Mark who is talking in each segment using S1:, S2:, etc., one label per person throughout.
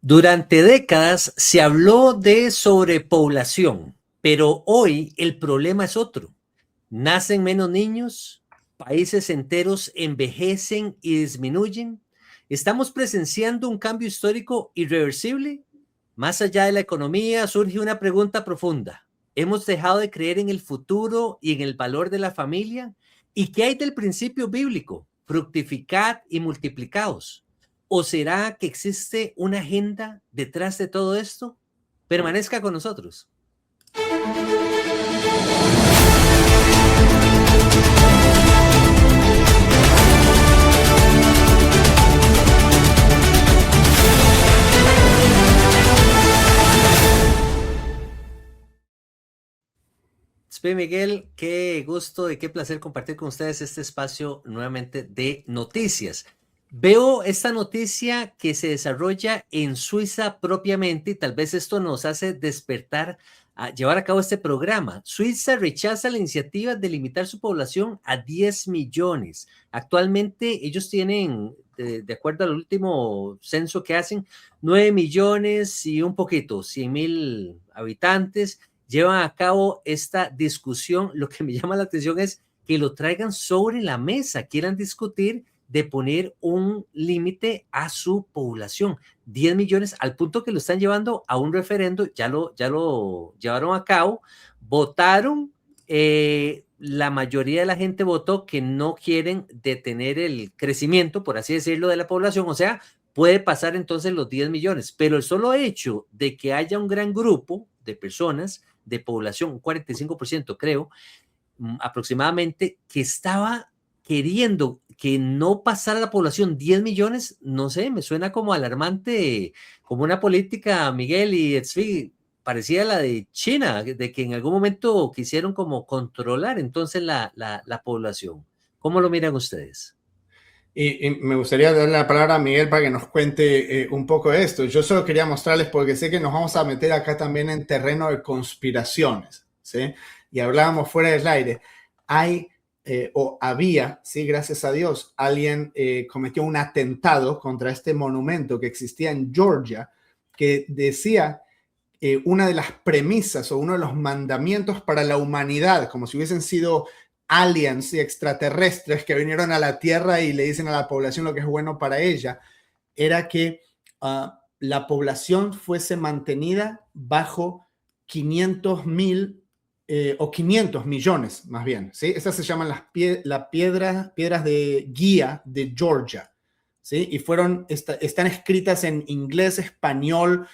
S1: Durante décadas se habló de sobrepoblación, pero hoy el problema es otro. Nacen menos niños, países enteros envejecen y disminuyen. ¿Estamos presenciando un cambio histórico irreversible? Más allá de la economía, surge una pregunta profunda. ¿Hemos dejado de creer en el futuro y en el valor de la familia? ¿Y qué hay del principio bíblico? Fructificad y multiplicaos. ¿O será que existe una agenda detrás de todo esto? Permanezca con nosotros. Miguel, qué gusto y qué placer compartir con ustedes este espacio nuevamente de noticias. Veo esta noticia que se desarrolla en Suiza propiamente y tal vez esto nos hace despertar a llevar a cabo este programa. Suiza rechaza la iniciativa de limitar su población a 10 millones. Actualmente ellos tienen, de acuerdo al último censo que hacen, 9 millones y un poquito, 100,000 habitantes. Llevan a cabo esta discusión. Lo que me llama la atención es que lo traigan sobre la mesa, quieran discutir de poner un límite a su población. 10 millones, al punto que lo están llevando a un referendo, ya lo llevaron a cabo, votaron, la mayoría de la gente votó que no quieren detener el crecimiento, por así decirlo, de la población, o sea, puede pasar entonces los 10 millones, pero el solo hecho de que haya un gran grupo de personas, de población, un 45% creo, aproximadamente, que estaba queriendo que no pasara la población 10 millones, no sé, me suena como alarmante, como una política, Miguel y Tzvi, parecía la de China, de que en algún momento quisieron como controlar entonces la población. ¿Cómo lo miran ustedes?
S2: Y me gustaría darle la palabra a Miguel para que nos cuente un poco de esto. Yo solo quería mostrarles, porque sé que nos vamos a meter acá también en terreno de conspiraciones, ¿sí? Y hablábamos fuera del aire. Hay, o había, sí, gracias a Dios, alguien cometió un atentado contra este monumento que existía en Georgia, que decía una de las premisas o uno de los mandamientos para la humanidad, como si hubiesen sido aliens y extraterrestres que vinieron a la Tierra y le dicen a la población lo que es bueno para ella, era que la población fuese mantenida bajo 500,000 o 500 millones más bien, ¿sí? Esas se llaman las piedras de guía de Georgia, ¿sí? Y están escritas en inglés, español,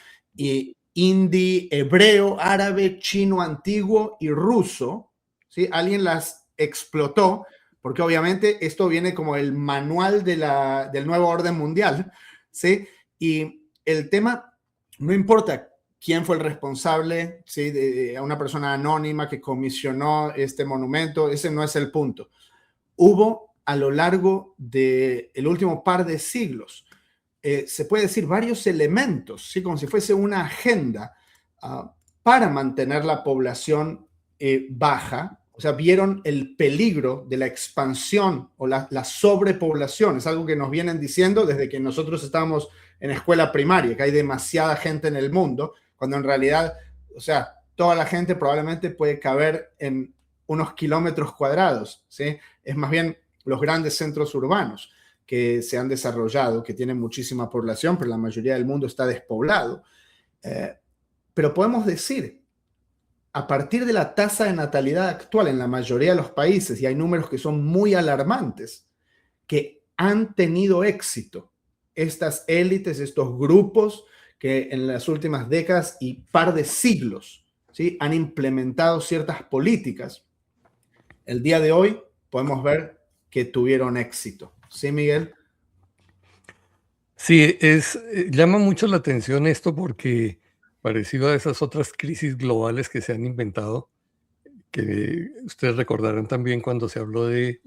S2: hindi, hebreo, árabe, chino antiguo y ruso, ¿sí? Alguien las explotó, porque obviamente esto viene como el manual del nuevo orden mundial, ¿sí? Y el tema, no importa quién fue el responsable, ¿sí? De una persona anónima que comisionó este monumento, ese no es el punto. Hubo a lo largo del último par de siglos, se puede decir, varios elementos, ¿sí? Como si fuese una agenda para mantener la población baja. O sea, vieron el peligro de la expansión o la sobrepoblación. Es algo que nos vienen diciendo desde que nosotros estábamos en escuela primaria, que hay demasiada gente en el mundo, cuando en realidad, o sea, toda la gente probablemente puede caber en unos kilómetros cuadrados, ¿sí? Es más bien los grandes centros urbanos que se han desarrollado, que tienen muchísima población, pero la mayoría del mundo está despoblado. Pero podemos decir, a partir de la tasa de natalidad actual en la mayoría de los países, y hay números que son muy alarmantes, que han tenido éxito estas élites, estos grupos que en las últimas décadas y par de siglos, ¿sí? Han implementado ciertas políticas. El día de hoy podemos ver que tuvieron éxito. ¿Sí, Miguel?
S3: Sí, llama mucho la atención esto porque, parecido a esas otras crisis globales que se han inventado, que ustedes recordarán también cuando se habló de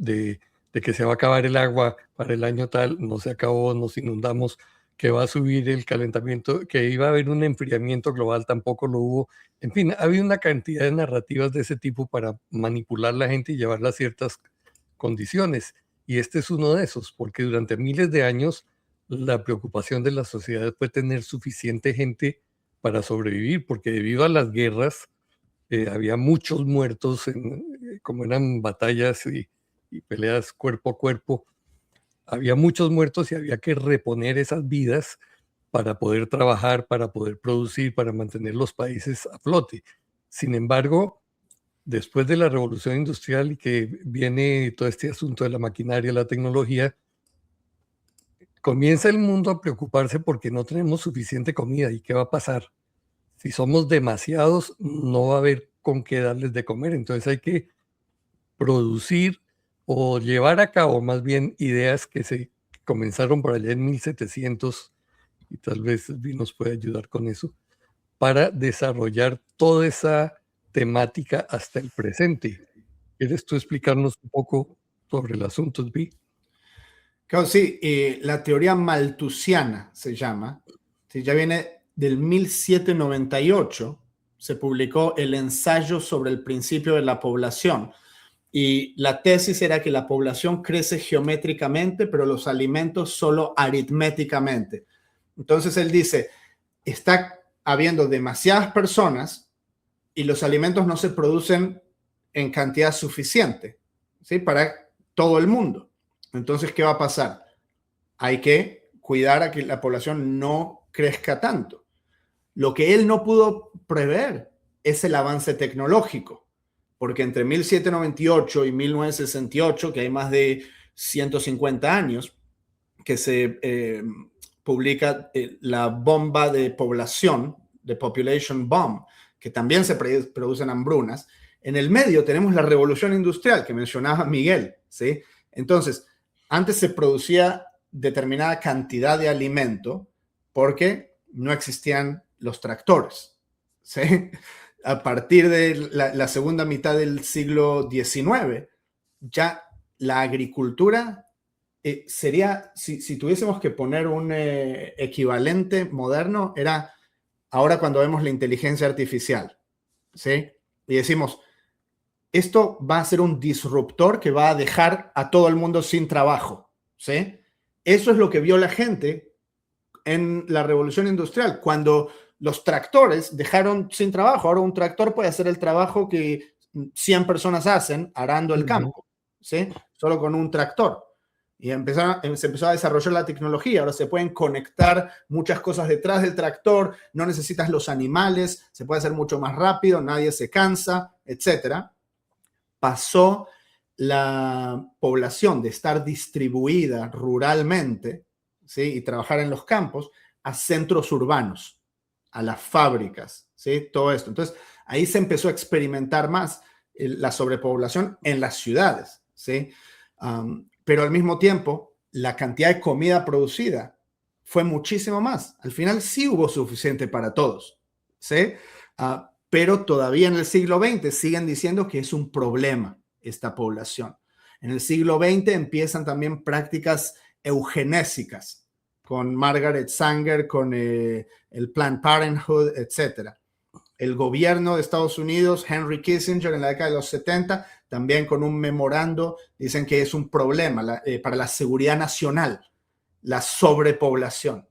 S3: que se va a acabar el agua para el año tal, no se acabó, nos inundamos, que va a subir el calentamiento, que iba a haber un enfriamiento global, tampoco lo hubo. En fin, ha habido una cantidad de narrativas de ese tipo para manipular a la gente y llevarla a ciertas condiciones. Y este es uno de esos, porque durante miles de años la preocupación de la sociedad fue tener suficiente gente para sobrevivir, porque debido a las guerras había muchos muertos, como eran batallas y peleas cuerpo a cuerpo, había muchos muertos y había que reponer esas vidas para poder trabajar, para poder producir, para mantener los países a flote. Sin embargo, después de la revolución industrial y que viene todo este asunto de la maquinaria, la tecnología, comienza el mundo a preocuparse porque no tenemos suficiente comida. ¿Y qué va a pasar? Si somos demasiados, no va a haber con qué darles de comer. Entonces hay que producir o llevar a cabo más bien ideas que se comenzaron por allá en 1700, y tal vez Vi nos puede ayudar con eso, para desarrollar toda esa temática hasta el presente. ¿Quieres tú explicarnos un poco sobre el asunto, Vi?
S2: Claro, sí, la teoría malthusiana se llama. Sí, ya viene del 1798. Se publicó el ensayo sobre el principio de la población. Y la tesis era que la población crece geométricamente, pero los alimentos solo aritméticamente. Entonces él dice, está habiendo demasiadas personas y los alimentos no se producen en cantidad suficiente, ¿sí? Para todo el mundo. Entonces, ¿qué va a pasar? Hay que cuidar a que la población no crezca tanto. Lo que él no pudo prever es el avance tecnológico, porque entre 1798 y 1968, que hay más de 150 años, que se publica la bomba de población, de population bomb, que también se producen hambrunas. En el medio tenemos la revolución industrial que mencionaba Miguel, ¿sí? Entonces, antes se producía determinada cantidad de alimento porque no existían los tractores, ¿sí? A partir de la segunda mitad del siglo XIX, ya la agricultura sería, si tuviésemos que poner un equivalente moderno, era ahora cuando vemos la inteligencia artificial, ¿sí? Y decimos, esto va a ser un disruptor que va a dejar a todo el mundo sin trabajo, ¿sí? Eso es lo que vio la gente en la revolución industrial, cuando los tractores dejaron sin trabajo. Ahora un tractor puede hacer el trabajo que 100 personas hacen arando el campo, ¿sí? Solo con un tractor. Y se empezó a desarrollar la tecnología. Ahora se pueden conectar muchas cosas detrás del tractor, no necesitas los animales, se puede hacer mucho más rápido, nadie se cansa, etcétera. Pasó la población de estar distribuida ruralmente, ¿sí? Y trabajar en los campos, a centros urbanos, a las fábricas, ¿sí? Todo esto. Entonces, ahí se empezó a experimentar más la sobrepoblación en las ciudades, ¿sí? Pero al mismo tiempo, la cantidad de comida producida fue muchísimo más. Al final sí hubo suficiente para todos, ¿sí? Pero todavía en el siglo XX siguen diciendo que es un problema esta población. En el siglo XX empiezan también prácticas eugenésicas con Margaret Sanger, con el Planned Parenthood, etc. El gobierno de Estados Unidos, Henry Kissinger, en la década de los 70, también con un memorando, dicen que es un problema para la seguridad nacional, la sobrepoblación.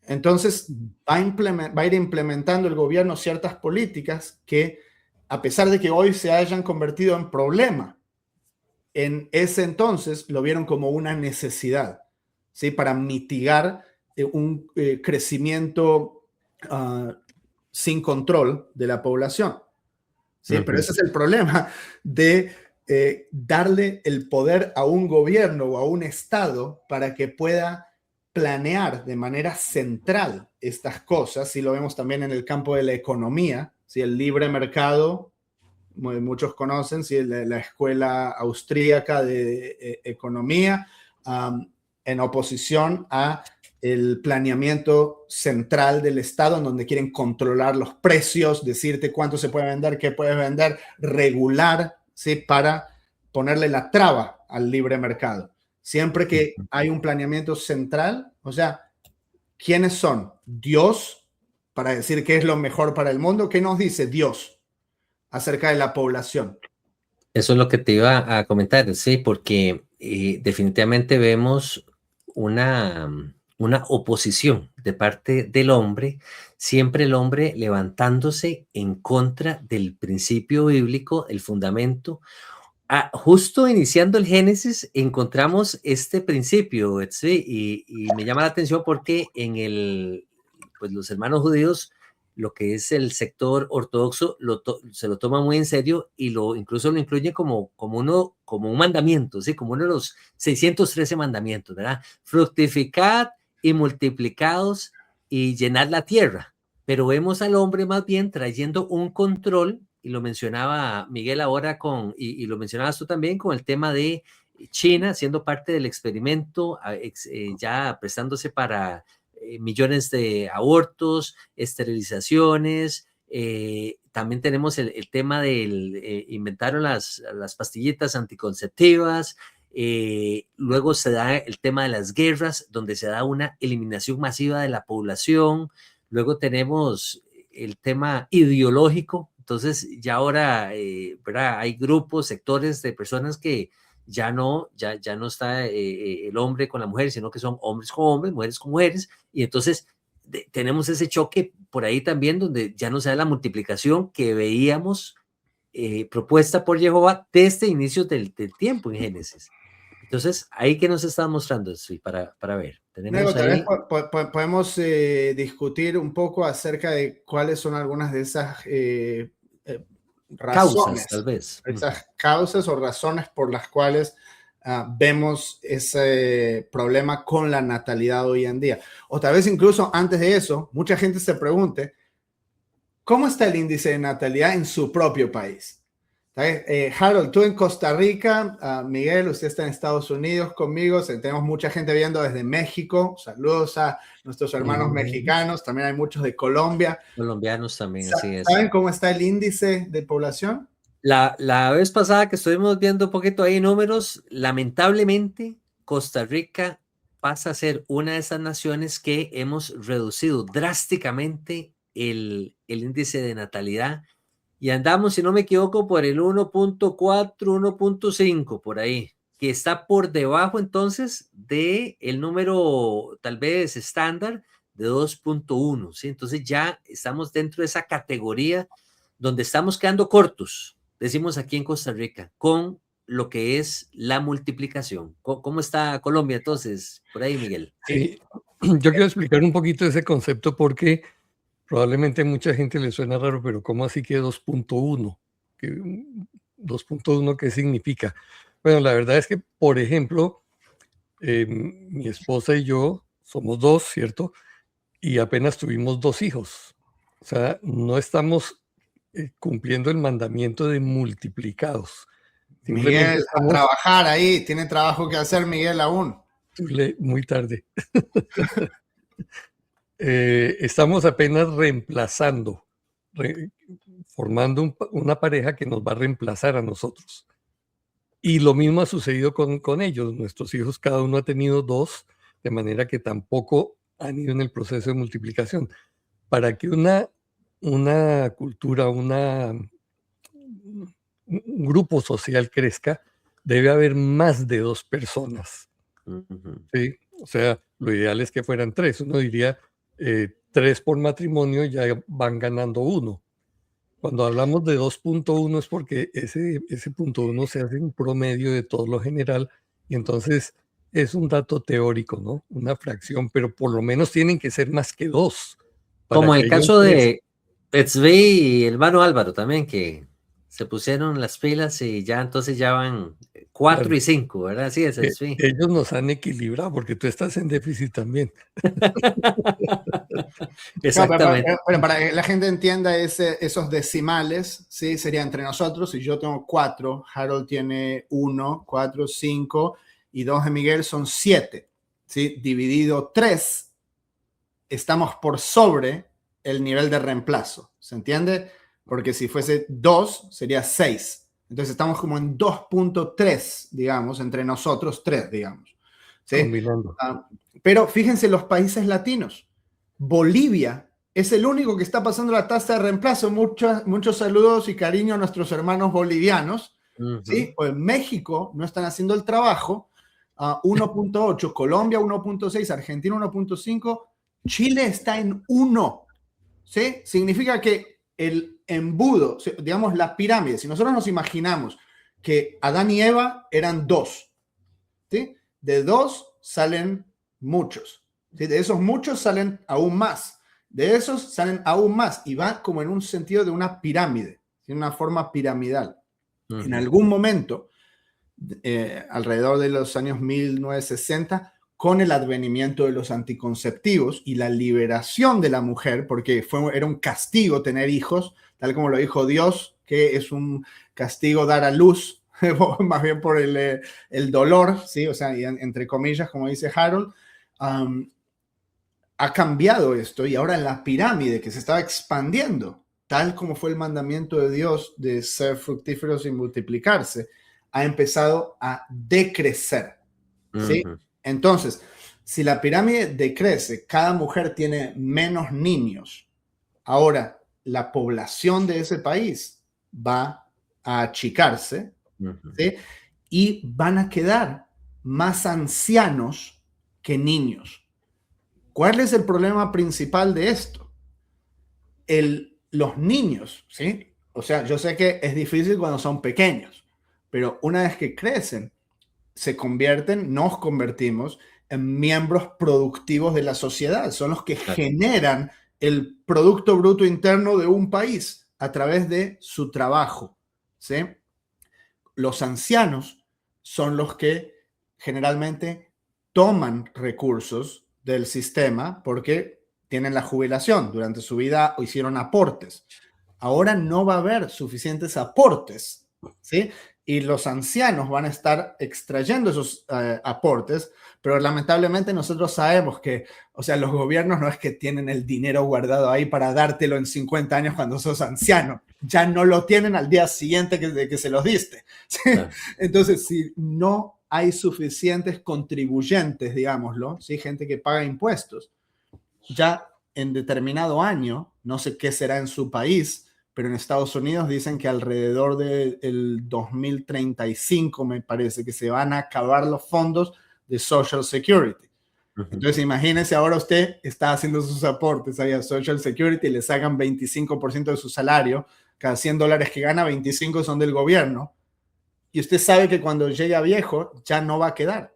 S2: Entonces, va a ir implementando el gobierno ciertas políticas que, a pesar de que hoy se hayan convertido en problema, en ese entonces lo vieron como una necesidad, ¿sí? Para mitigar un crecimiento sin control de la población, ¿sí? Pero ese es el problema de darle el poder a un gobierno o a un estado para que pueda planear de manera central estas cosas. Si lo vemos también en el campo de la economía, ¿sí? El libre mercado, muchos conocen, ¿sí? La escuela austríaca de economía, en oposición a el planeamiento central del Estado, en donde quieren controlar los precios, decirte cuánto se puede vender, qué puedes vender, regular, ¿sí? Para ponerle la traba al libre mercado. Siempre que hay un planeamiento central, o sea, ¿quiénes son? Dios, para decir qué es lo mejor para el mundo. ¿Qué nos dice Dios acerca de la población?
S1: Eso es lo que te iba a comentar, sí, porque definitivamente vemos una oposición de parte del hombre, siempre el hombre levantándose en contra del principio bíblico, el fundamento. Justo iniciando el Génesis encontramos este principio, ¿sí? Y me llama la atención porque pues los hermanos judíos, lo que es el sector ortodoxo, se lo toma muy en serio y incluso lo incluye como un mandamiento, ¿sí? Como uno de los 613 mandamientos, ¿verdad? Fructificad y multiplicados y llenad la tierra. Pero vemos al hombre más bien trayendo un control, y lo mencionaba Miguel ahora y lo mencionabas tú también con el tema de China siendo parte del experimento, ya prestándose para millones de abortos, esterilizaciones. También tenemos el tema inventaron las pastillitas anticonceptivas. Luego se da el tema de las guerras, donde se da una eliminación masiva de la población. Luego tenemos el tema ideológico. Entonces ya ahora ¿verdad? Hay grupos, sectores de personas que ya no está el hombre con la mujer, sino que son hombres con hombres, mujeres con mujeres, y entonces tenemos ese choque por ahí también donde ya no se da la multiplicación que veíamos propuesta por Jehová desde inicios del tiempo en Génesis. Entonces, ahí que nos está mostrando, sí, para ver. Tenemos
S2: Tal
S1: ahí...
S2: vez podemos discutir un poco acerca de cuáles son algunas de esas razones,
S1: causas, tal vez.
S2: Esas causas o razones por las cuales vemos ese problema con la natalidad hoy en día. O tal vez incluso antes de eso, mucha gente se pregunte, ¿cómo está el índice de natalidad en su propio país? Harold, tú en Costa Rica, Miguel, usted está en Estados Unidos conmigo, tenemos mucha gente viendo desde México, saludos a nuestros hermanos mexicanos, también hay muchos de Colombia.
S1: Colombianos también, así es.
S2: ¿Saben cómo está el índice de población?
S1: La vez pasada que estuvimos viendo un poquito ahí números, lamentablemente Costa Rica pasa a ser una de esas naciones que hemos reducido drásticamente el índice de natalidad. Y andamos, si no me equivoco, por el 1.4, 1.5, por ahí, que está por debajo entonces de el número tal vez estándar de 2.1, ¿sí? Entonces ya estamos dentro de esa categoría donde estamos quedando cortos, decimos aquí en Costa Rica, con lo que es la multiplicación. ¿Cómo está Colombia entonces? Por ahí, Miguel.
S3: Sí, yo quiero explicar un poquito ese concepto porque probablemente a mucha gente le suena raro, pero ¿cómo así que 2.1? 2.1, ¿qué significa? Bueno, la verdad es que, por ejemplo, mi esposa y yo somos dos, ¿cierto? Y apenas tuvimos 2 hijos. O sea, no estamos cumpliendo el mandamiento de multiplicados.
S2: Miguel, a trabajar ahí, tiene trabajo que hacer Miguel aún.
S3: Muy tarde. Estamos apenas reemplazando, formando una pareja que nos va a reemplazar a nosotros. Y lo mismo ha sucedido con ellos. Nuestros hijos, cada uno ha tenido 2, de manera que tampoco han ido en el proceso de multiplicación. Para que una cultura, un grupo social crezca, debe haber más de 2 personas. ¿Sí? O sea, lo ideal es que fueran 3. Uno diría 3 por matrimonio, ya van ganando 1. Cuando hablamos de 2.1 es porque ese punto 1 se hace un promedio de todo lo general y entonces es un dato teórico, ¿no? Una fracción, pero por lo menos tienen que ser más que 2.
S1: Como el caso de Etzvi y el hermano Álvaro también, que se pusieron las pilas y ya entonces ya van 4 claro. Y 5, ¿verdad? Sí, es Etzvi.
S3: Ellos nos han equilibrado porque tú estás en déficit también.
S2: Exactamente. No, pero para que la gente entienda esos decimales, ¿sí? Sería entre nosotros, si yo tengo 4, Harold tiene 1, 4, 5 y 2 de Miguel son 7, ¿sí? Dividido 3, estamos por sobre el nivel de reemplazo, ¿se entiende? Porque si fuese 2, sería 6. Entonces estamos como en 2.3, digamos, entre nosotros 3, digamos. ¿Sí? Pero fíjense los países latinos. Bolivia es el único que está pasando la tasa de reemplazo. Muchos saludos y cariño a nuestros hermanos bolivianos. ¿Sí? O en México no están haciendo el trabajo. 1.8, Colombia 1.6, Argentina 1.5, Chile está en 1. ¿Sí? Significa que el embudo, digamos la pirámide, si nosotros nos imaginamos que Adán y Eva eran 2, ¿sí? De 2 salen muchos, ¿sí? De esos muchos salen aún más, de esos salen aún más, y va como en un sentido de una pirámide, en una forma piramidal. En algún momento, alrededor de los años 1960, con el advenimiento de los anticonceptivos y la liberación de la mujer, porque era un castigo tener hijos, tal como lo dijo Dios, que es un castigo dar a luz, más bien por el dolor, ¿sí? O sea, entre comillas, como dice Harold, ha cambiado esto, y ahora la pirámide que se estaba expandiendo, tal como fue el mandamiento de Dios de ser fructíferos y multiplicarse, ha empezado a decrecer, ¿sí? Entonces, si la pirámide decrece, cada mujer tiene menos niños. Ahora, la población de ese país va a achicarse, ¿sí? Y van a quedar más ancianos que niños. ¿Cuál es el problema principal de esto? Los niños, ¿sí? O sea, yo sé que es difícil cuando son pequeños, pero una vez que crecen, nos convertimos en miembros productivos de la sociedad. Son los que generan el Producto Bruto Interno de un país a través de su trabajo, ¿sí? Los ancianos son los que generalmente toman recursos del sistema porque tienen la jubilación, durante su vida o hicieron aportes. Ahora no va a haber suficientes aportes, ¿sí? Y los ancianos van a estar extrayendo esos aportes, pero lamentablemente nosotros sabemos que, o sea, los gobiernos no es que tienen el dinero guardado ahí para dártelo en 50 años cuando sos anciano, ya no lo tienen al día siguiente de que se los diste, ¿sí? Claro. Entonces, si no hay suficientes contribuyentes, digámoslo, ¿sí? Gente que paga impuestos, ya en determinado año, no sé qué será en su país, pero en Estados Unidos dicen que alrededor del 2035, me parece, que se van a acabar los fondos de Social Security. Entonces, imagínense, ahora usted está haciendo sus aportes ahí a Social Security y le sacan 25% de su salario, cada $100 que gana, 25 son del gobierno, y usted sabe que cuando llegue a viejo ya no va a quedar,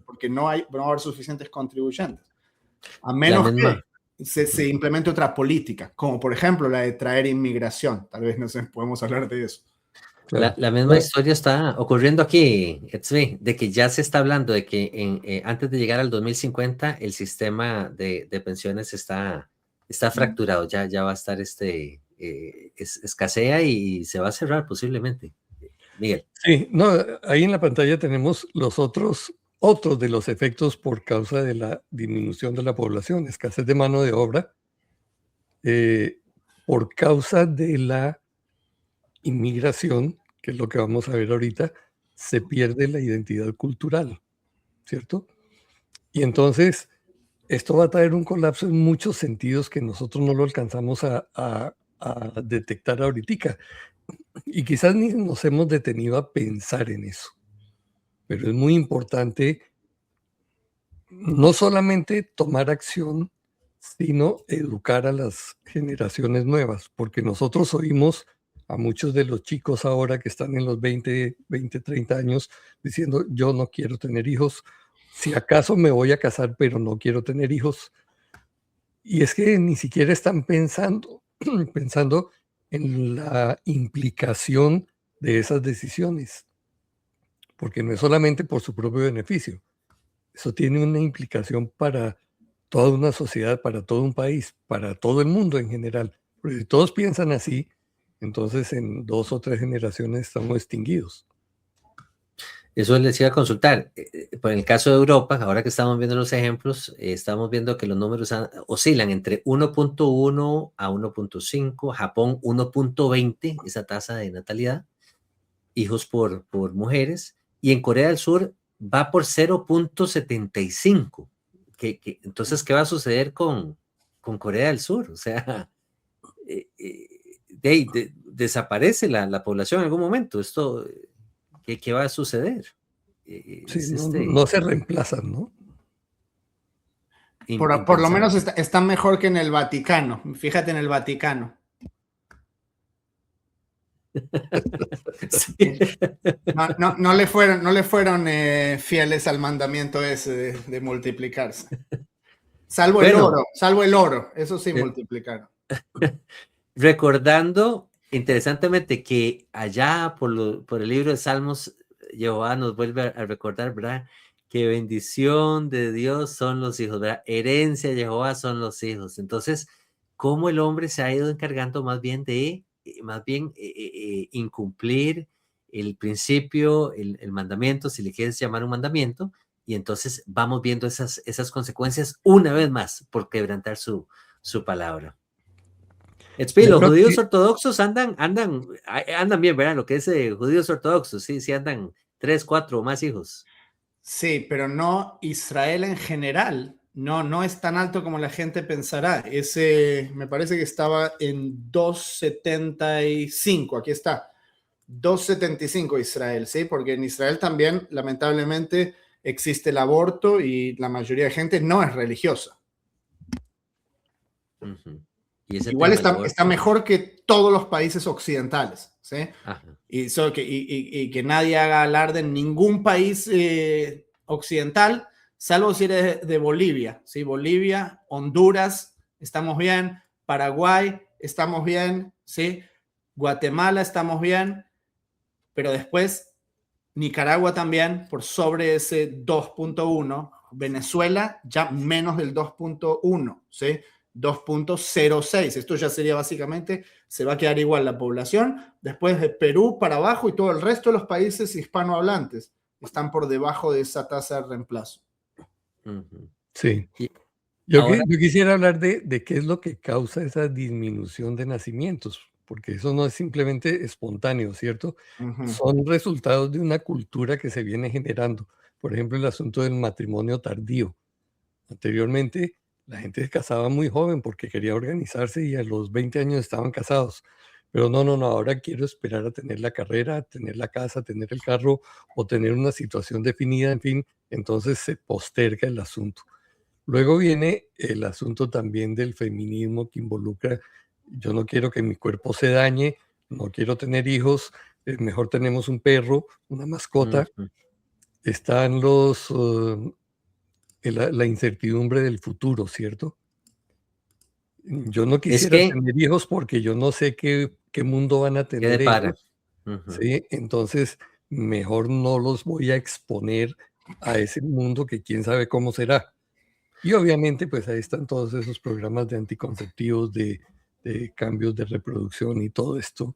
S2: porque no va a haber suficientes contribuyentes. A menos que se implemente otra política, como por ejemplo la de traer inmigración. Tal vez no sé, podemos hablar de eso.
S1: La misma historia está ocurriendo aquí, de que ya se está hablando de que antes de llegar al 2050 el sistema de pensiones está fracturado, ya va a estar escasea y se va a cerrar posiblemente. Miguel.
S3: Sí, no, ahí en la pantalla tenemos los otros de los efectos por causa de la disminución de la población, escasez de mano de obra, por causa de la inmigración, que es lo que vamos a ver ahorita, se pierde la identidad cultural, ¿cierto? Y entonces esto va a traer un colapso en muchos sentidos que nosotros no lo alcanzamos a detectar ahorita. Y quizás ni nos hemos detenido a pensar en eso. Pero es muy importante no solamente tomar acción, sino educar a las generaciones nuevas, porque nosotros oímos a muchos de los chicos ahora que están en los 20, 30 años diciendo, yo no quiero tener hijos, si acaso me voy a casar, pero no quiero tener hijos. Y es que ni siquiera están pensando en la implicación de esas decisiones, porque no es solamente por su propio beneficio, eso tiene una implicación para toda una sociedad, para todo un país, para todo el mundo en general. Porque si todos piensan así, entonces en 2 o 3 generaciones estamos extinguidos.
S1: Eso les iba a consultar. Por el caso de Europa, ahora que estamos viendo los ejemplos, estamos viendo que los números oscilan entre 1.1 a 1.5, Japón 1.20, esa tasa de natalidad, hijos por mujeres, y en Corea del Sur va por 0.75. Entonces, ¿qué va a suceder con Corea del Sur? O sea, desaparece la población en algún momento. Esto, ¿qué va a suceder?
S3: Sí,
S1: es
S3: no se reemplazan, ¿no?
S2: Por lo menos
S1: impensable.
S2: está mejor que en el Vaticano. Fíjate en el Vaticano.
S1: Sí.
S2: No le fueron fieles al mandamiento ese de multiplicarse. Salvo
S1: Bueno,
S2: el oro, eso sí
S1: eh,
S2: multiplicaron.
S1: recordando interesantemente que allá por el libro de Salmos, Jehová nos vuelve a recordar, ¿verdad? Que bendición de Dios son los hijos, ¿verdad? Herencia de Jehová son los hijos. Entonces, cómo el hombre se ha ido encargando más bien de, incumplir el principio, el mandamiento, si le quieres llamar un mandamiento, y entonces vamos viendo esas consecuencias una vez más por quebrantar su palabra.
S3: Yo
S1: Los
S3: creo
S1: judíos
S3: que
S1: ortodoxos andan bien, ¿verdad? Lo que es judíos ortodoxos, sí andan 3, 4 o más hijos.
S2: Sí, pero no Israel en general. No es tan alto como la gente pensará. Me parece que estaba en 2,75. Aquí está. 2,75 Israel, ¿sí? Porque en Israel también, lamentablemente, existe el aborto y la mayoría de gente no es religiosa.
S1: Ujú. Y ese
S2: Igual
S1: tema del
S2: está
S1: aborto.
S2: mejor que todos los países occidentales, ¿sí?
S1: Ajá.
S2: Y que nadie haga alarde en ningún país occidental, salvo si eres de Bolivia, ¿sí? Bolivia, Honduras, estamos bien, Paraguay, estamos bien, ¿sí? Guatemala, estamos bien, pero después Nicaragua también, por sobre ese 2,1, Venezuela ya menos del 2,1, ¿sí? 2,06. Esto ya sería básicamente, se va a quedar igual la población. Después de Perú para abajo y todo el resto de los países hispanohablantes están por debajo de esa tasa de reemplazo.
S1: Ujú.
S3: sí.
S1: Y
S3: Yo,
S1: ahora,
S3: yo quisiera hablar de qué es lo que causa esa disminución de nacimientos, porque eso no es simplemente espontáneo, ¿cierto?
S2: Uh -huh.
S3: Son resultados de una cultura que se viene generando. Por ejemplo, el asunto del matrimonio tardío. Anteriormente, la gente se casaba muy joven porque quería organizarse y a los 20 años estaban casados. Pero no, ahora quiero esperar a tener la carrera, tener la casa, tener el carro o tener una situación definida, en fin, entonces se posterga el asunto. Luego viene el asunto también del feminismo que involucra, yo no quiero que mi cuerpo se dañe, no quiero tener hijos, mejor tenemos un perro, una mascota.
S1: ujú.
S3: Están la incertidumbre del futuro, ¿cierto? Yo no
S1: Es
S3: quisiera
S1: que,
S3: tener hijos porque yo no sé qué mundo van a
S1: ¿qué
S3: tener
S1: depara?
S3: ellos,
S1: Ujú.
S3: ¿sí? Entonces, mejor no los voy a exponer a ese mundo que quién sabe cómo será. Y obviamente, pues ahí están todos esos programas de anticonceptivos, de cambios de reproducción y todo esto.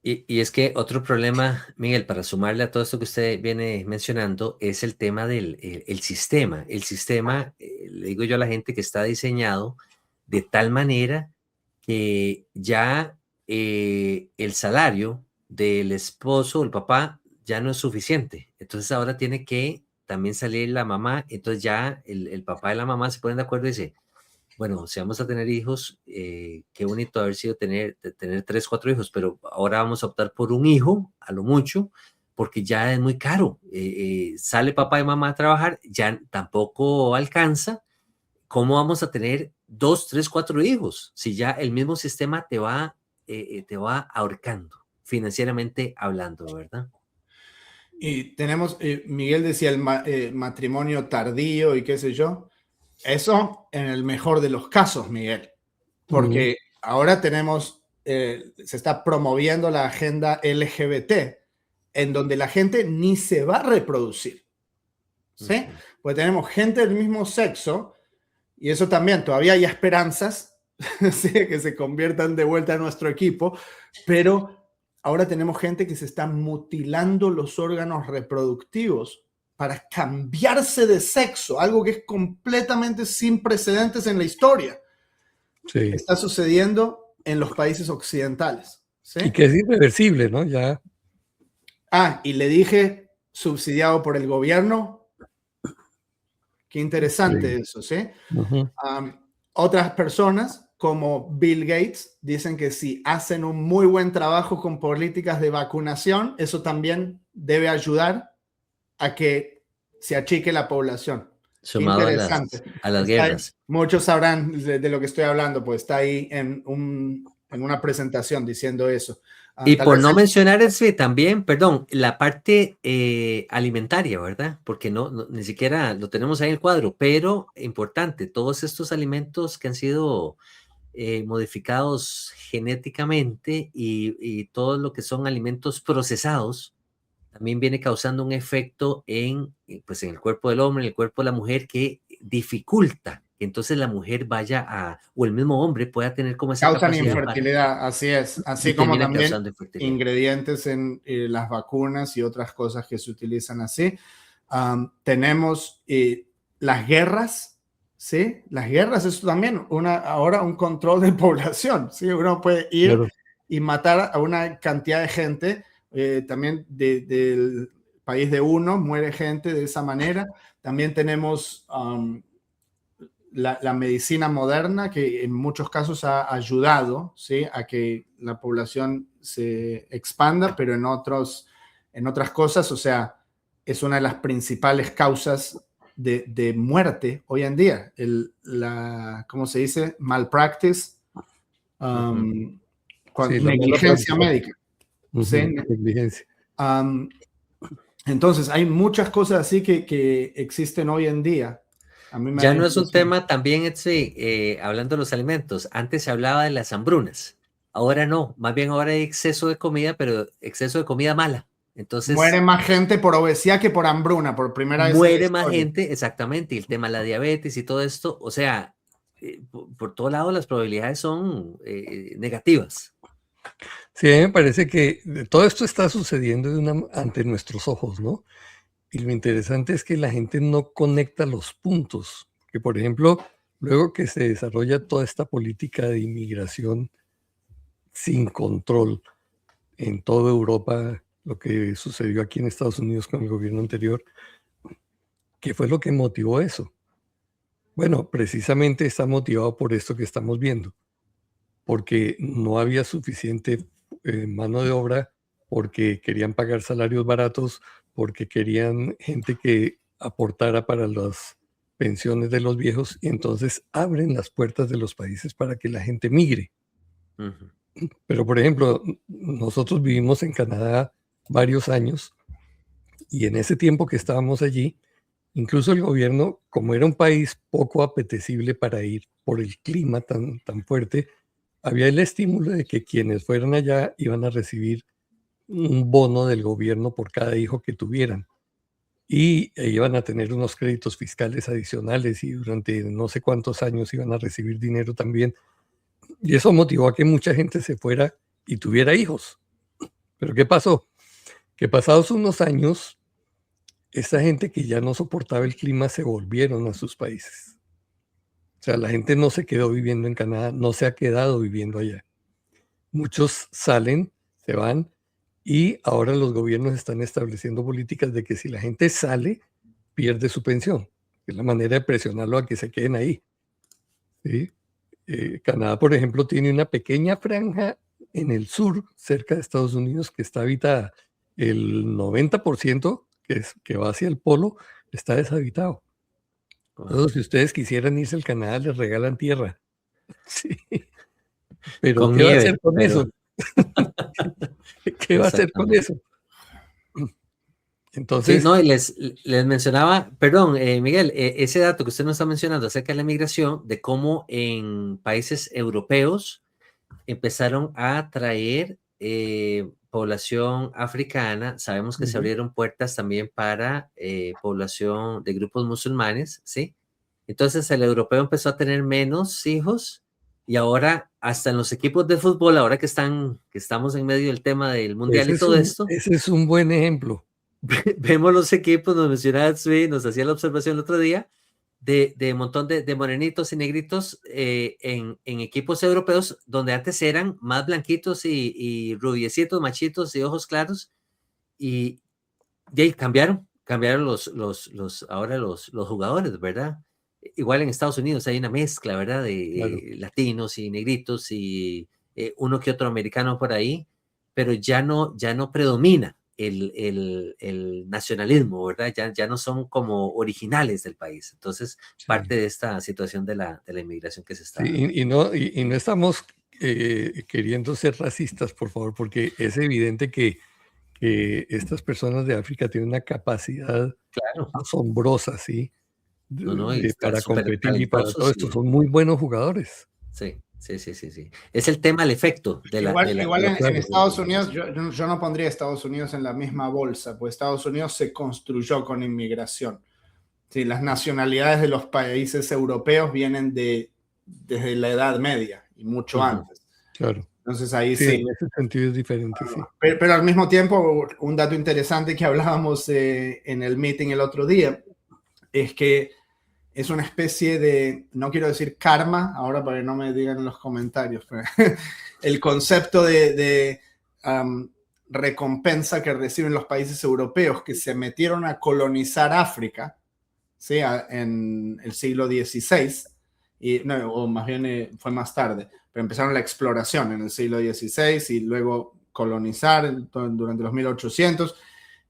S1: Y es que otro problema, Miguel, para sumarle a todo esto que usted viene mencionando, es el tema del el sistema. El sistema, le digo yo a la gente que está diseñado de tal manera que ya el salario del esposo o el papá ya no es suficiente. Entonces ahora tiene que también salir la mamá. Entonces ya el papá y la mamá se ponen de acuerdo y dicen, bueno, si vamos a tener hijos, qué bonito haber sido tener 3, 4 hijos, pero ahora vamos a optar por un hijo, a lo mucho, porque ya es muy caro. Sale papá y mamá a trabajar, ya tampoco alcanza. ¿Cómo vamos a tener 2, 3, 4 hijos si ya el mismo sistema te va ahorcando, financieramente hablando, ¿verdad?
S2: Y tenemos, Miguel decía matrimonio tardío y qué sé yo. Eso en el mejor de los casos, Miguel,
S3: Mm,
S2: porque ahora se está promoviendo la agenda LGBT, en donde la gente ni se va a reproducir, ¿sí?
S1: Ujú.
S2: Pues tenemos gente del mismo sexo, y eso también, todavía hay esperanzas, ¿sí? Que se conviertan de vuelta a nuestro equipo, pero ahora tenemos gente que se está mutilando los órganos reproductivos para cambiarse de sexo, algo que es completamente sin precedentes en la historia.
S3: sí.
S2: Está sucediendo en los países occidentales, ¿sí?
S3: Y que es irreversible, ¿no? Ya.
S2: Y le dije subsidiado por el gobierno. Qué interesante
S3: Increíble.
S2: eso, ¿sí?
S3: Ujú.
S2: Otras personas, como Bill Gates, dicen que si hacen un muy buen trabajo con políticas de vacunación, eso también debe ayudar a que se achique la población. Qué
S1: Sumado
S2: interesante.
S1: a las
S2: Está ahí.
S1: guerras.
S2: Muchos sabrán de lo que estoy hablando, pues está ahí en una presentación diciendo eso.
S1: Y
S2: Tal
S1: por
S2: vez
S1: no mencionar también, perdón, la parte alimentaria, ¿verdad? Porque ni siquiera lo tenemos ahí en el cuadro, pero importante, todos estos alimentos que han sido modificados genéticamente y todo lo que son alimentos procesados, también viene causando un efecto pues en el cuerpo del hombre, en el cuerpo de la mujer, que dificulta que entonces la mujer o el mismo hombre pueda tener como esa
S2: causan
S1: capacidad para...
S2: infertilidad, así es. Así
S1: Y
S2: como
S1: termina
S2: también
S1: causando infertilidad.
S2: ingredientes en las vacunas y otras cosas que se utilizan así. Tenemos las guerras, ¿sí? Las guerras es también ahora un control de población, ¿sí? Uno puede ir
S3: Claro.
S2: y matar a una cantidad de gente, también del país de uno, muere gente de esa manera. También tenemos la medicina moderna, que en muchos casos ha ayudado, ¿sí?, a que la población se expanda, pero en otras cosas, o sea, es una de las principales causas de muerte hoy en día. ¿Cómo se dice? Malpractice,
S3: Sí, la mala
S2: negligencia
S3: práctica.
S2: médica. ¿Sí?
S3: Negligencia.
S2: Entonces, hay muchas cosas así que existen hoy en día. A mí me
S1: Ya
S2: da
S1: no es un
S2: impresión.
S1: tema también, hablando de los alimentos. Antes se hablaba de las hambrunas. Ahora no. Más bien ahora hay exceso de comida, pero exceso de comida mala. Entonces,
S2: Muere más gente por obesidad que por hambruna, por primera vez en la
S1: muere más
S2: historia.
S1: gente, exactamente. Y el tema de la diabetes y todo esto, o sea, por todo lado las probabilidades son negativas.
S3: Sí, a mí me parece que todo esto está sucediendo ante nuestros ojos, ¿no? Y lo interesante es que la gente no conecta los puntos. Que, por ejemplo, luego que se desarrolla toda esta política de inmigración sin control en toda Europa, lo que sucedió aquí en Estados Unidos con el gobierno anterior, ¿qué fue lo que motivó eso? Bueno, precisamente está motivado por esto que estamos viendo, porque no había suficiente mano de obra, porque querían pagar salarios baratos, porque querían gente que aportara para las pensiones de los viejos, y entonces abren las puertas de los países para que la gente migre.
S1: Ujú.
S3: Pero, por ejemplo, nosotros vivimos en Canadá varios años y en ese tiempo que estábamos allí, incluso el gobierno, como era un país poco apetecible para ir por el clima tan fuerte, había el estímulo de que quienes fueran allá iban a recibir un bono del gobierno por cada hijo que tuvieran. Y iban a tener unos créditos fiscales adicionales y durante no sé cuántos años iban a recibir dinero también. Y eso motivó a que mucha gente se fuera y tuviera hijos. Pero ¿qué pasó? Que pasados unos años, esa gente que ya no soportaba el clima se volvieron a sus países. O sea, la gente no se quedó viviendo en Canadá, no se ha quedado viviendo allá. Muchos salen, se van, y ahora los gobiernos están estableciendo políticas de que si la gente sale, pierde su pensión. Es la manera de presionarlo a que se queden ahí. ¿Sí? Canadá, por ejemplo, tiene una pequeña franja en el sur, cerca de Estados Unidos, que está habitada. El 90% que va hacia el polo está deshabitado. Entonces, si ustedes quisieran irse al Canadá, les regalan tierra. Sí. Pero
S1: Con
S3: ¿qué va a
S1: nieve,
S3: hacer con
S1: pero
S3: eso? ¿Qué va a hacer con
S1: exactamente.
S3: eso?
S1: Sí,
S3: Entonces,
S1: no, y les mencionaba, perdón, Miguel, ese dato que usted nos está mencionando acerca de la migración, de cómo en países europeos empezaron a traer población africana. Sabemos que se abrieron puertas también para población de grupos musulmanes, ¿sí? Entonces el europeo empezó a tener menos hijos y ahora hasta en los equipos de fútbol, ahora que estamos en medio del tema del mundial y todo esto,
S3: ese es un buen ejemplo.
S1: vemos los equipos, nos mencionaba Zvi, nos hacía la observación el otro día, de montón de morenitos y negritos en equipos europeos donde antes eran más blanquitos y rubiecitos, machitos y ojos claros, y ahí cambiaron ahora los jugadores, ¿verdad? Igual en Estados Unidos hay una mezcla, ¿verdad?
S3: Claro.
S1: De latinos y negritos y uno que otro americano por ahí, pero ya no predomina el nacionalismo, ¿verdad? Ya no son como originales del país. Entonces, parte de esta situación de la inmigración que se está
S3: Sí,
S1: dando.
S3: y no estamos queriendo ser racistas, por favor, porque es evidente que estas personas de África tienen una capacidad
S1: Claro,
S3: asombrosa, ¿sí?
S1: no, y están
S3: Para
S1: súper
S3: competir y para todo
S1: talentosos
S3: esto. Son muy buenos jugadores.
S1: sí, sí, sí, sí, sí. Es el tema, el efecto de
S2: Igual
S1: lo que
S2: en
S3: Claro.
S1: sucede en
S2: Estados
S1: la
S2: Unidos,
S1: inmigración.
S2: yo no pondría a Estados Unidos en la misma bolsa, pues Estados Unidos se construyó con inmigración. Sí, las nacionalidades de los países europeos vienen desde la Edad Media y mucho
S1: Ujú.
S2: antes.
S3: Claro.
S2: Entonces ahí
S3: Sí, en
S2: sí.
S3: ese sentido es diferente, sí.
S2: Pero al mismo tiempo, un dato interesante que hablábamos en el meeting el otro día es que es una especie de, no quiero decir karma, ahora para que no me digan en los comentarios, pero el concepto de recompensa que reciben los países europeos que se metieron a colonizar África, ¿sí? En el siglo XVI, y, no, o más bien fue más tarde, pero empezaron la exploración en el siglo XVI y luego colonizar durante los 1800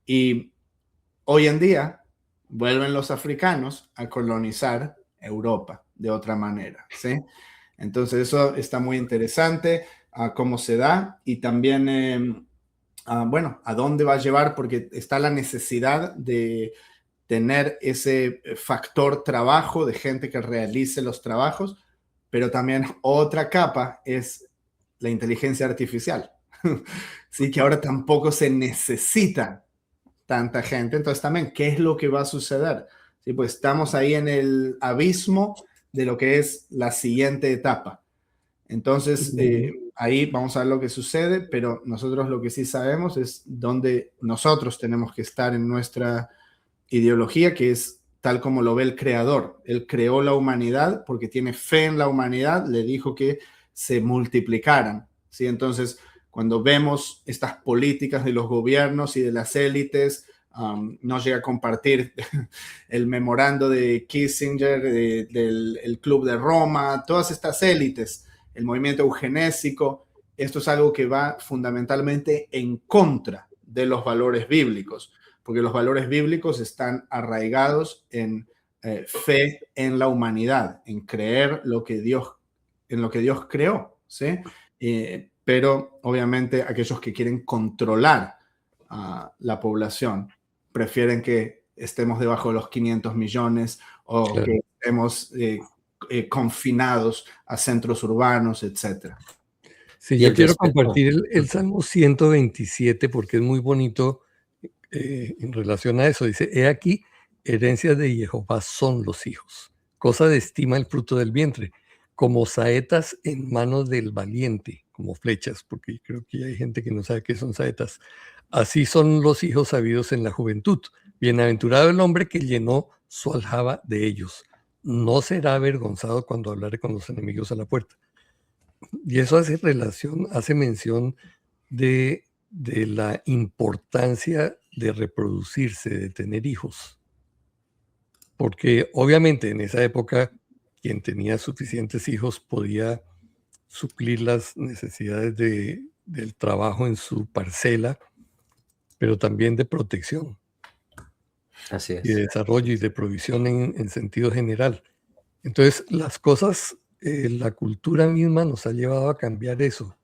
S2: y hoy en día vuelven los africanos a colonizar Europa de otra manera, ¿sí? Entonces eso está muy interesante cómo se da y también, bueno, a dónde va a llevar porque está la necesidad de tener ese factor trabajo de gente que realice los trabajos, pero también otra capa es la inteligencia artificial. Sí, que ahora tampoco se necesita tanta gente. Entonces también, ¿qué es lo que va a suceder? Sí, pues estamos ahí en el abismo de lo que es la siguiente etapa. Entonces, ahí vamos a ver lo que sucede, pero nosotros lo que sí sabemos es dónde nosotros tenemos que estar en nuestra ideología, que es tal como lo ve el creador. Él creó la humanidad porque tiene fe en la humanidad, le dijo que se multiplicaran. ¿Sí? Entonces, cuando vemos estas políticas de los gobiernos y de las élites, no llega a compartir el memorando de Kissinger, del Club de Roma, todas estas élites, el movimiento eugenésico, esto es algo que va fundamentalmente en contra de los valores bíblicos, porque los valores bíblicos están arraigados en fe en la humanidad, en creer en lo que Dios creó, ¿sí? Pero obviamente aquellos que quieren controlar la población prefieren que estemos debajo de los 500 millones o
S3: Claro.
S2: que estemos confinados a centros urbanos, etc.
S3: Sí,
S1: Y
S3: yo
S1: el
S3: quiero
S1: respeto.
S3: compartir el Salmo 127 porque es muy bonito en relación a eso. Dice, he aquí, herencia de Jehová son los hijos, cosa de estima el fruto del vientre, como saetas en manos del valiente, como flechas, porque creo que hay gente que no sabe qué son saetas. Así son los hijos sabidos en la juventud. Bienaventurado el hombre que llenó su aljaba de ellos. No será avergonzado cuando hablare con los enemigos a la puerta. Y eso hace mención de la importancia de reproducirse, de tener hijos. Porque obviamente en esa época quien tenía suficientes hijos podía suplir las necesidades del trabajo en su parcela, pero también de protección
S1: Así
S3: y de
S1: es.
S3: desarrollo y de provisión en sentido general. Entonces las cosas, la cultura misma nos ha llevado a cambiar eso.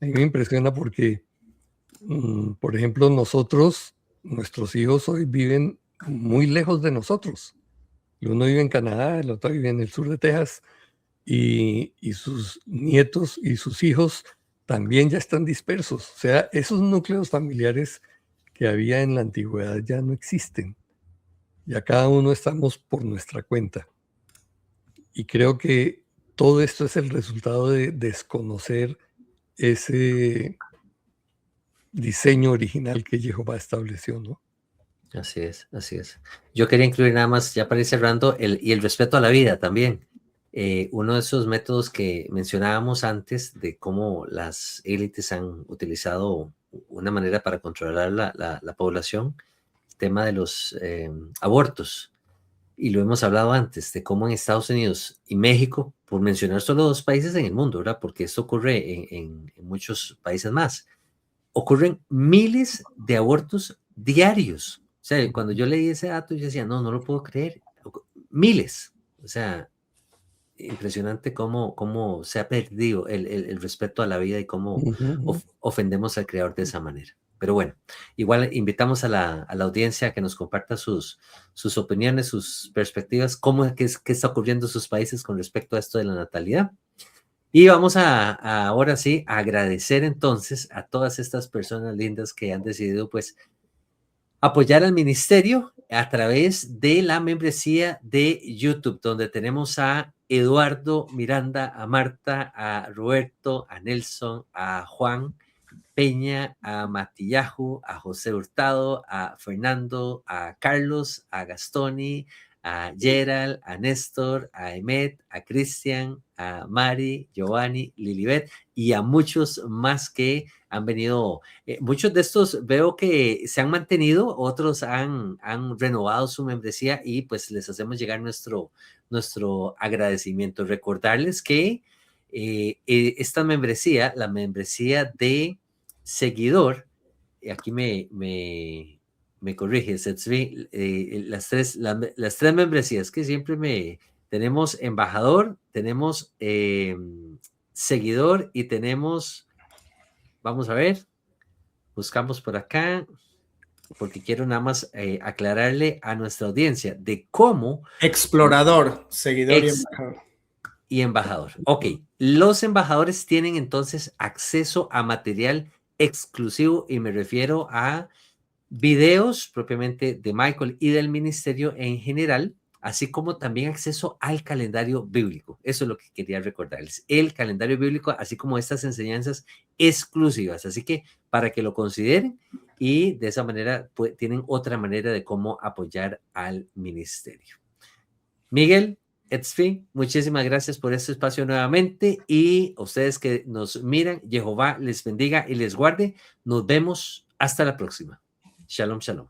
S3: A mí me impresiona porque por ejemplo, nuestros hijos hoy viven muy lejos de nosotros. Uno vive en Canadá, el otro vive en el sur de Texas y sus nietos y sus hijos también ya están dispersos. O sea, esos núcleos familiares que había en la antigüedad ya no existen. Ya cada uno estamos por nuestra cuenta. Y creo que todo esto es el resultado de desconocer ese diseño original que Jehová estableció, ¿no?
S1: Así es, así es. Yo quería incluir nada más, ya para ir cerrando, el respeto a la vida también. Uno de esos métodos que mencionábamos antes de cómo las élites han utilizado una manera para controlar la población, el tema de los abortos. Y lo hemos hablado antes, de cómo en Estados Unidos y México, por mencionar solo dos países en el mundo, ¿verdad? Porque esto ocurre en muchos países más. ocurren miles de abortos diarios. O sea, cuando yo leí ese dato, yo decía, no lo puedo creer. Miles. O sea, impresionante cómo se ha perdido el respeto a la vida y cómo ofendemos al Creador de esa manera. Pero bueno, igual invitamos a la audiencia a que nos comparta sus opiniones, sus perspectivas, qué está ocurriendo en sus países con respecto a esto de la natalidad. Y vamos ahora sí a agradecer entonces a todas estas personas lindas que han decidido pues apoyar al ministerio a través de la membresía de YouTube, donde tenemos a Eduardo Miranda, a Marta, a Roberto, a Nelson, a Juan Peña, a Matillahu, a José Hurtado, a Fernando, a Carlos, a Gastoni, a Gerald, a Néstor, a Emet, a Cristian, a Mari, Giovanni, Lilibet y a muchos más que han venido. Muchos de estos veo que se han mantenido, otros han renovado su membresía y pues les hacemos llegar nuestro agradecimiento. Recordarles que esta membresía, la membresía de seguidor, aquí me corrige, las tres membresías que siempre tenemos embajador, tenemos seguidor y tenemos, vamos a ver, buscamos por acá, porque quiero nada más aclararle a nuestra audiencia de cómo...
S2: Explorador, seguidor y embajador.
S1: Y embajador. Ok, los embajadores tienen entonces acceso a material exclusivo y me refiero a videos propiamente de Michael y del ministerio en general, así como también acceso al calendario bíblico. Eso es lo que quería recordarles. El calendario bíblico, así como estas enseñanzas exclusivas. Así que para que lo consideren y de esa manera pues, tienen otra manera de cómo apoyar al ministerio. Miguel, Etzfi, muchísimas gracias por este espacio nuevamente y a ustedes que nos miran, Jehová les bendiga y les guarde. Nos vemos hasta la próxima. Shalom, shalom.